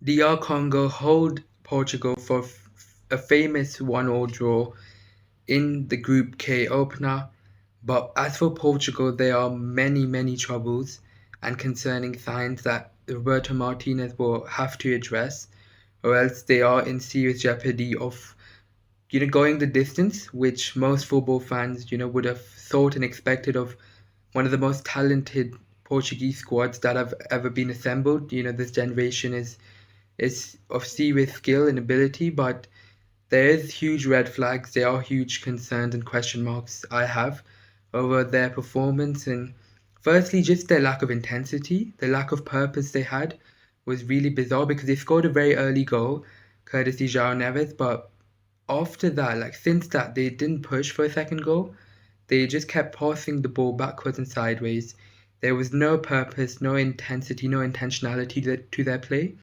DR Congo hold Portugal for a famous 1-all draw in the Group K opener, but as for Portugal, there are many troubles and concerning signs that Roberto Martinez will have to address, or else they are in serious jeopardy of going the distance, which most football fans would have thought and expected of one of the most talented Portuguese squads that have ever been assembled. This generation is of serious skill and ability, but there is huge red flags. There are huge concerns and question marks I have over their performance. And firstly, just their lack of intensity, the lack of purpose they had was really bizarre because they scored a very early goal, courtesy João Neves. But after that, like since that, they didn't push for a second goal. They just kept passing the ball backwards and sideways. There was no purpose, no intensity, no intentionality to their play.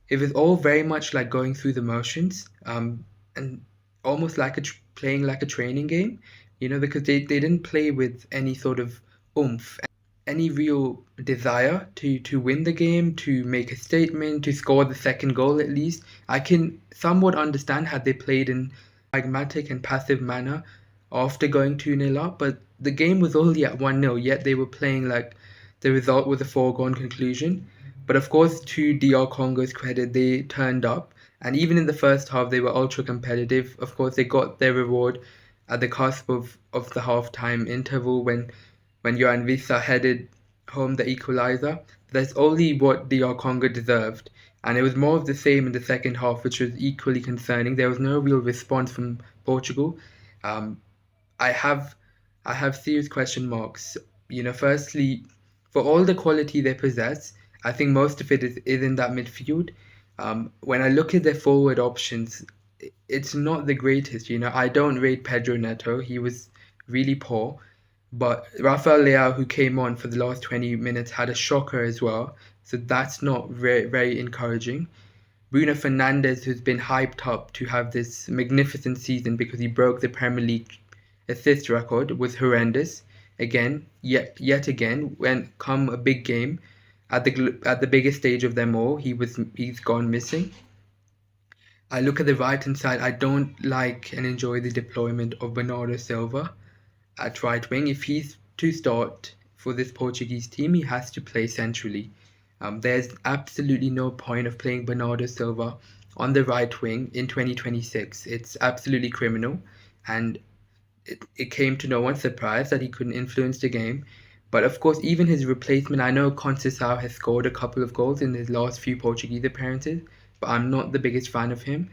It was all very much like going through the motions, and almost like playing like a training game, because they didn't play with any sort of oomph, any real desire to win the game, to make a statement, to score the second goal at least. I can somewhat understand had they played in pragmatic and passive manner after going 2-0 up, but the game was only at 1-0, yet they were playing like the result was a foregone conclusion. But of course, to DR Congo's credit, they turned up, and even in the first half, they were ultra competitive. Of course, they got their reward at the cusp of the halftime interval when Johan Visa headed home the equalizer. That's only what DR Congo deserved, and it was more of the same in the second half, which was equally concerning. There was no real response from Portugal. Um, I have I have serious question marks. Firstly, for all the quality they possess, I think most of it is in that midfield. When I look at their forward options, it's not the greatest. I don't rate Pedro Neto. He was really poor. But Rafael Leao, who came on for the last 20 minutes, had a shocker as well. So that's not very encouraging. Bruno Fernandes, who's been hyped up to have this magnificent season because he broke the Premier League assist record, was horrendous. Again, yet again, when come a big game, at the biggest stage of them all, he's gone missing. I look at the right hand side. I don't like and enjoy the deployment of Bernardo Silva at right wing. If he's to start for this Portuguese team, he has to play centrally. There's absolutely no point of playing Bernardo Silva on the right wing in 2026. It's absolutely criminal, and it came to no one's surprise that he couldn't influence the game. But of course, even his replacement, I know Conceição has scored a couple of goals in his last few Portuguese appearances, but I'm not the biggest fan of him.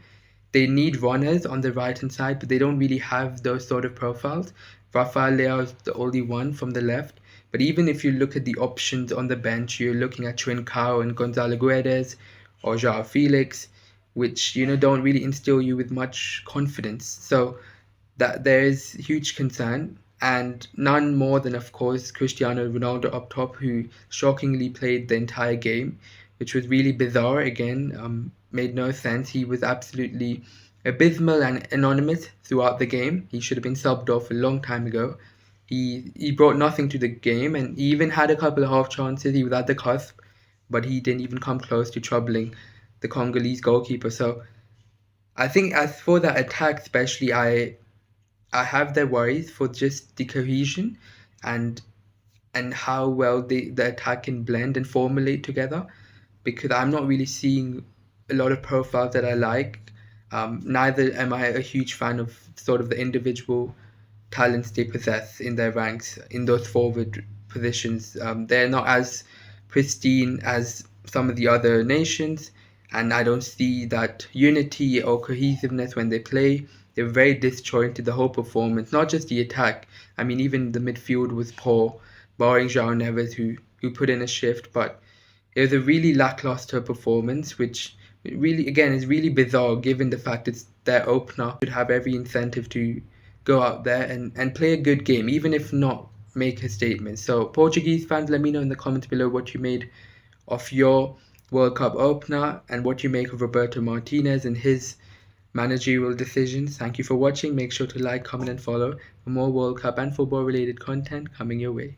They need runners on the right hand side, but they don't really have those sort of profiles. Rafael Leao is the only one from the left. But even if you look at the options on the bench, you're looking at Trincao and Gonzalo Guedes or João Felix, which don't really instill you with much confidence. So that there is huge concern, and none more than, of course, Cristiano Ronaldo up top, who shockingly played the entire game, which was really bizarre. Again, made no sense. He was absolutely abysmal and anonymous throughout the game. He should have been subbed off a long time ago. He brought nothing to the game, and he even had a couple of half chances. He was at the cusp, but he didn't even come close to troubling the Congolese goalkeeper. So I think as for that attack, especially, I have their worries for just the cohesion and how well the attack can blend and formulate together, because I'm not really seeing a lot of profiles that I like. Neither am I a huge fan of sort of the individual talents they possess in their ranks in those forward positions. They're not as pristine as some of the other nations, and I don't see that unity or cohesiveness when they play. They're very disjointed, the whole performance, not just the attack. I mean, even the midfield was poor, barring João Neves, who put in a shift, but it was a really lackluster performance, which really, again, is really bizarre given the fact it's their opener. Should have every incentive to go out there and play a good game, even if not make a statement. So, Portuguese fans, let me know in the comments below what you made of your World Cup opener and what you make of Roberto Martinez and his managerial decisions. Thank you for watching. Make sure to like, comment, and follow for more World Cup and football related content coming your way.